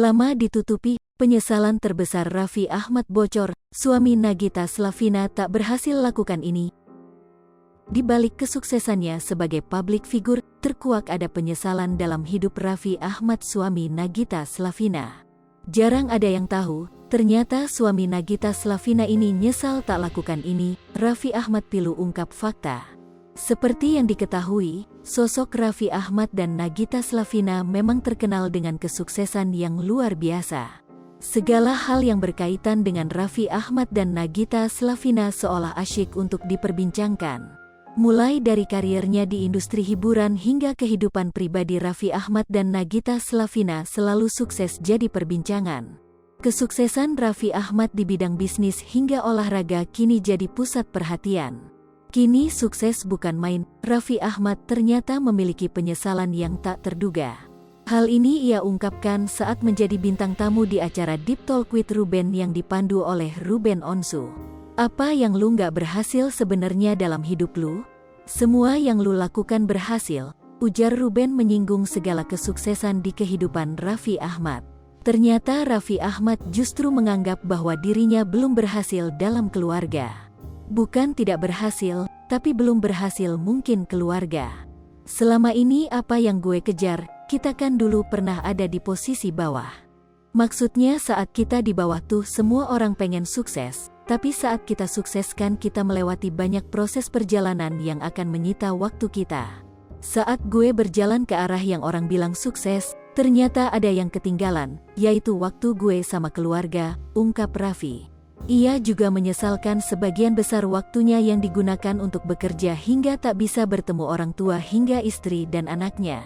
Lama ditutupi, penyesalan terbesar Raffi Ahmad bocor, suami Nagita Slavina tak berhasil lakukan ini. Di balik kesuksesannya sebagai publik figur, terkuak ada penyesalan dalam hidup Raffi Ahmad suami Nagita Slavina. Jarang ada yang tahu, ternyata suami Nagita Slavina ini nyesal tak lakukan ini. Raffi Ahmad pilu ungkap fakta. Seperti yang diketahui, sosok Raffi Ahmad dan Nagita Slavina memang terkenal dengan kesuksesan yang luar biasa. Segala hal yang berkaitan dengan Raffi Ahmad dan Nagita Slavina seolah asyik untuk diperbincangkan. Mulai dari karirnya di industri hiburan hingga kehidupan pribadi Raffi Ahmad dan Nagita Slavina selalu sukses jadi perbincangan. Kesuksesan Raffi Ahmad di bidang bisnis hingga olahraga kini jadi pusat perhatian. Kini sukses bukan main, Raffi Ahmad ternyata memiliki penyesalan yang tak terduga. Hal ini ia ungkapkan saat menjadi bintang tamu di acara Deep Talk with Ruben yang dipandu oleh Ruben Onsu. Apa yang lu gak berhasil sebenarnya dalam hidup lu? Semua yang lu lakukan berhasil, ujar Ruben menyinggung segala kesuksesan di kehidupan Raffi Ahmad. Ternyata Raffi Ahmad justru menganggap bahwa dirinya belum berhasil dalam keluarga. Bukan tidak berhasil, tapi belum berhasil mungkin keluarga. Selama ini apa yang gue kejar, kita kan dulu pernah ada di posisi bawah. Maksudnya saat kita di bawah tuh semua orang pengen sukses, tapi saat kita sukseskan kita melewati banyak proses perjalanan yang akan menyita waktu kita. Saat gue berjalan ke arah yang orang bilang sukses, ternyata ada yang ketinggalan, yaitu waktu gue sama keluarga, ungkap Raffi. Ia juga menyesalkan sebagian besar waktunya yang digunakan untuk bekerja hingga tak bisa bertemu orang tua hingga istri dan anaknya.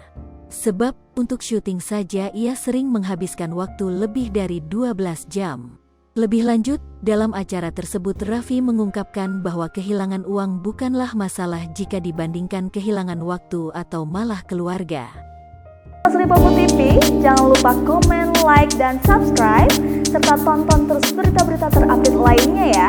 Sebab, untuk syuting saja ia sering menghabiskan waktu lebih dari 12 jam. Lebih lanjut, dalam acara tersebut Raffi mengungkapkan bahwa kehilangan uang bukanlah masalah jika dibandingkan kehilangan waktu atau malah keluarga. Lipopo TV, jangan lupa komen, like, dan subscribe, serta tonton terus berita-berita terupdate lainnya ya.